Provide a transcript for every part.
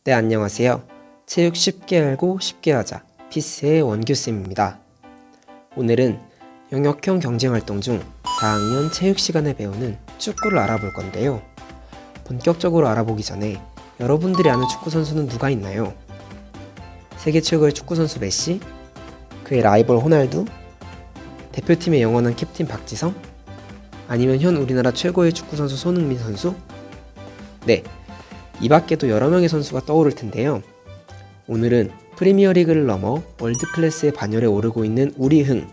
네, 안녕하세요. 체육 쉽게 알고 쉽게 하자 피스의 원규쌤입니다. 오늘은 영역형 경쟁활동 중 4학년 체육 시간에 배우는 축구를 알아볼 건데요. 본격적으로 알아보기 전에 여러분들이 아는 축구 선수는 누가 있나요? 세계 최고의 축구 선수 메시? 그의 라이벌 호날두? 대표팀의 영원한 캡틴 박지성? 아니면 현 우리나라 최고의 축구 선수 손흥민 선수? 네, 이 밖에도 여러 명의 선수가 떠오를 텐데요. 오늘은 프리미어리그를 넘어 월드클래스의 반열에 오르고 있는 우리 흥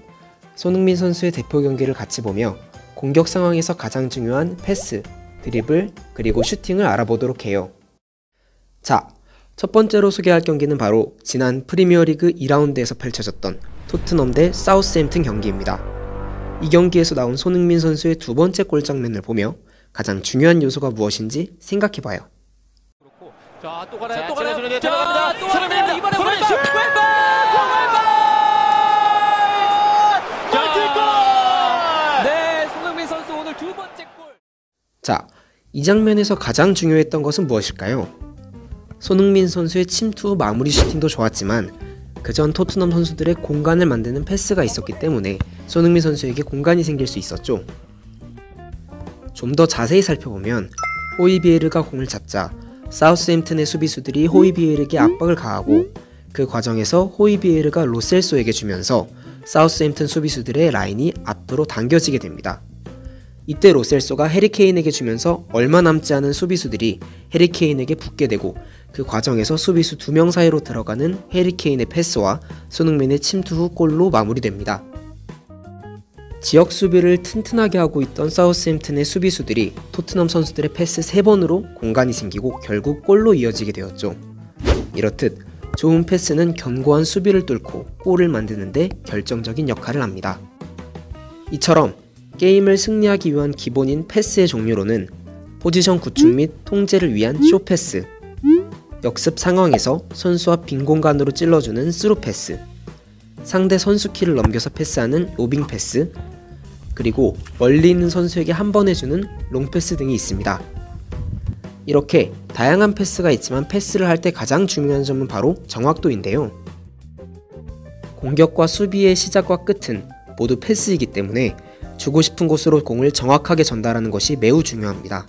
손흥민 선수의 대표 경기를 같이 보며 공격 상황에서 가장 중요한 패스, 드리블, 그리고 슈팅을 알아보도록 해요. 자, 첫 번째로 소개할 경기는 바로 지난 프리미어리그 2라운드에서 펼쳐졌던 토트넘 대 사우스햄튼 경기입니다. 이 경기에서 나온 손흥민 선수의 두 번째 골 장면을 보며 가장 중요한 요소가 무엇인지 생각해봐요. 자, 또 가나요? 또 가나요? 들어갑니다. 또 가나요? 이번에 손흥민 왼발! 슛! 왼발! 골! 네, 손흥민 선수 오늘 두 번째 골. 자, 이 장면에서 가장 중요했던 것은 무엇일까요? 손흥민 선수의 침투 후 마무리 슈팅도 좋았지만 그전 토트넘 선수들의 공간을 만드는 패스가 있었기 때문에 손흥민 선수에게 공간이 생길 수 있었죠. 좀 더 자세히 살펴보면 호이비에르가 공을 잡자 사우스햄튼의 수비수들이 호이비에르에게 압박을 가하고 그 과정에서 호이비에르가 로셀소에게 주면서 사우스햄튼 수비수들의 라인이 앞으로 당겨지게 됩니다. 이때 로셀소가 해리케인에게 주면서 얼마 남지 않은 수비수들이 해리케인에게 붙게 되고 그 과정에서 수비수 2명 사이로 들어가는 해리케인의 패스와 손흥민의 침투 후 골로 마무리됩니다. 지역 수비를 튼튼하게 하고 있던 사우스햄튼의 수비수들이 토트넘 선수들의 패스 3번으로 공간이 생기고 결국 골로 이어지게 되었죠. 이렇듯 좋은 패스는 견고한 수비를 뚫고 골을 만드는 데 결정적인 역할을 합니다. 이처럼 게임을 승리하기 위한 기본인 패스의 종류로는 포지션 구축 및 통제를 위한 쇼패스, 역습 상황에서 선수와 빈 공간으로 찔러주는 스루패스, 상대 선수 키를 넘겨서 패스하는 로빙 패스, 그리고 멀리 있는 선수에게 한 번 해주는 롱패스 등이 있습니다. 이렇게 다양한 패스가 있지만 패스를 할 때 가장 중요한 점은 바로 정확도인데요. 공격과 수비의 시작과 끝은 모두 패스이기 때문에 주고 싶은 곳으로 공을 정확하게 전달하는 것이 매우 중요합니다.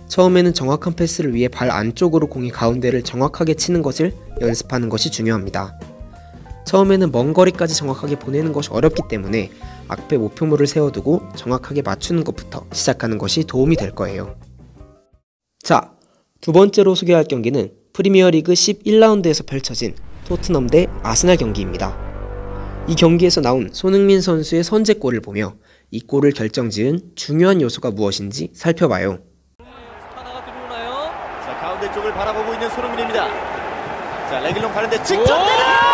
처음에는 정확한 패스를 위해 발 안쪽으로 공이 가운데를 정확하게 치는 것을 연습하는 것이 중요합니다. 처음에는 먼 거리까지 정확하게 보내는 것이 어렵기 때문에 앞에 목표물을 세워두고 정확하게 맞추는 것부터 시작하는 것이 도움이 될 거예요. 자, 두 번째로 소개할 경기는 프리미어리그 11라운드에서 펼쳐진 토트넘 대 아스날 경기입니다. 이 경기에서 나온 손흥민 선수의 선제골을 보며 이 골을 결정지은 중요한 요소가 무엇인지 살펴봐요. 하나가 들어오나요? 자, 가운데 쪽을 바라보고 있는 손흥민입니다. 자, 레길론 가는데 직접 때려!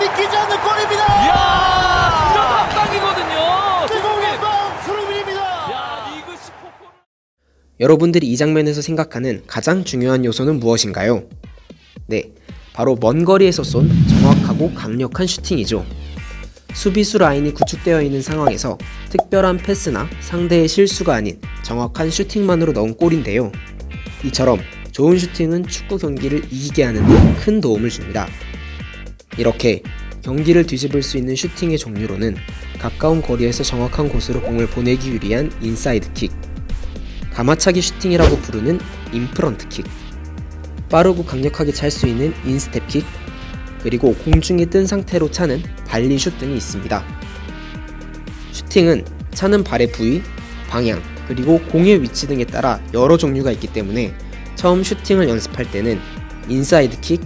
믿기지 않는 골입니다. 이야, 이런 합방이거든요. 뜨거운 한방 손흥민입니다. 야, 리그 10호. 여러분들이 이 장면에서 생각하는 가장 중요한 요소는 무엇인가요? 네, 바로 먼 거리에서 쏜 정확하고 강력한 슈팅이죠. 수비수 라인이 구축되어 있는 상황에서 특별한 패스나 상대의 실수가 아닌 정확한 슈팅만으로 넣은 골인데요. 이처럼 좋은 슈팅은 축구 경기를 이기게 하는 데 큰 도움을 줍니다. 이렇게 경기를 뒤집을 수 있는 슈팅의 종류로는 가까운 거리에서 정확한 곳으로 공을 보내기 위한 인사이드 킥, 가마차기 슈팅이라고 부르는 인프런트 킥, 빠르고 강력하게 찰 수 있는 인스텝 킥, 그리고 공중에 뜬 상태로 차는 발리 슛 등이 있습니다. 슈팅은 차는 발의 부위, 방향, 그리고 공의 위치 등에 따라 여러 종류가 있기 때문에 처음 슈팅을 연습할 때는 인사이드 킥,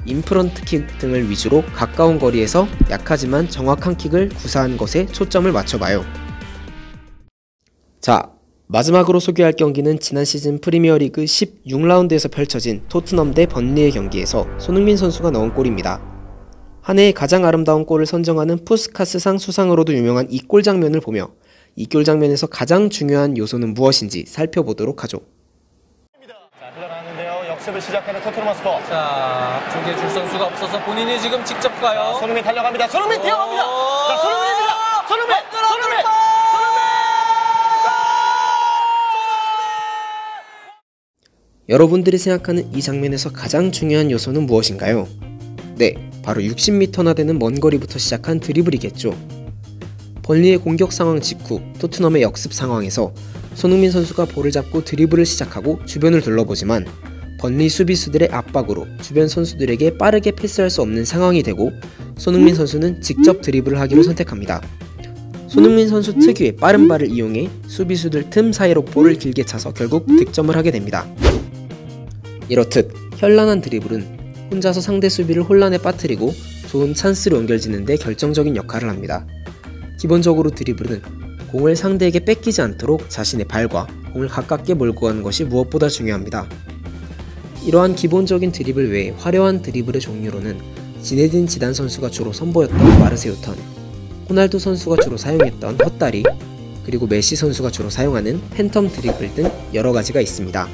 인프런트 킥 등을 위주로 가까운 거리에서 약하지만 정확한 킥을 구사하는 것에 초점을 맞춰봐요. 자, 마지막으로 소개할 경기는 지난 시즌 프리미어리그 16라운드에서 펼쳐진 토트넘 대 번리의 경기에서 손흥민 선수가 넣은 골입니다. 한 해의 가장 아름다운 골을 선정하는 푸스카스상 수상으로도 유명한 이 골 장면을 보며 이 골 장면에서 가장 중요한 요소는 무엇인지 살펴보도록 하죠. 자, 흘러나왔는데요. 역습을 시작하는 토트넘 허스퍼. 자, 앞쪽에 줄 선수가 없어서 본인이 지금 직접 가요. 손흥민 달려갑니다. 손흥민 뛰어갑니다. 자, 손흥민입니다. 손흥민! 여러분들이 생각하는 이 장면에서 가장 중요한 요소는 무엇인가요? 네, 바로 60m나 되는 먼 거리부터 시작한 드리블이겠죠. 번리의 공격 상황 직후 토트넘의 역습 상황에서 손흥민 선수가 볼을 잡고 드리블을 시작하고 주변을 둘러보지만 번리 수비수들의 압박으로 주변 선수들에게 빠르게 패스할 수 없는 상황이 되고 손흥민 선수는 직접 드리블을 하기로 선택합니다. 손흥민 선수 특유의 빠른 발을 이용해 수비수들 틈 사이로 볼을 길게 차서 결국 득점을 하게 됩니다. 이렇듯 현란한 드리블은 혼자서 상대 수비를 혼란에 빠뜨리고 좋은 찬스로 연결짓는 데 결정적인 역할을 합니다. 기본적으로 드리블은 공을 상대에게 뺏기지 않도록 자신의 발과 공을 가깝게 몰고 가는 것이 무엇보다 중요합니다. 이러한 기본적인 드리블 외에 화려한 드리블의 종류로는 지네딘 지단 선수가 주로 선보였던 마르세유 턴, 호날두 선수가 주로 사용했던 헛다리, 그리고 메시 선수가 주로 사용하는 팬텀 드리블 등 여러가지가 있습니다.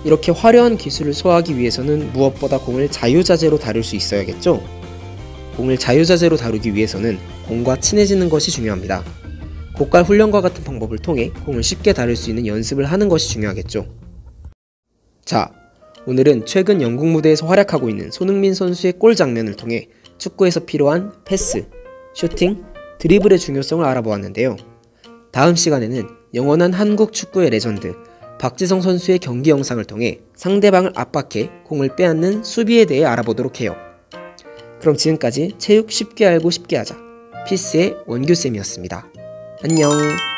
이렇게 화려한 기술을 소화하기 위해서는 무엇보다 공을 자유자재로 다룰 수 있어야겠죠? 공을 자유자재로 다루기 위해서는 공과 친해지는 것이 중요합니다. 고깔 훈련과 같은 방법을 통해 공을 쉽게 다룰 수 있는 연습을 하는 것이 중요하겠죠. 자, 오늘은 최근 영국 무대에서 활약하고 있는 손흥민 선수의 골 장면을 통해 축구에서 필요한 패스, 슈팅, 드리블의 중요성을 알아보았는데요. 다음 시간에는 영원한 한국 축구의 레전드 박지성 선수의 경기 영상을 통해 상대방을 압박해 공을 빼앗는 수비에 대해 알아보도록 해요. 그럼 지금까지 체육 쉽게 알고 쉽게 하자 피스의 원규쌤이었습니다. 안녕.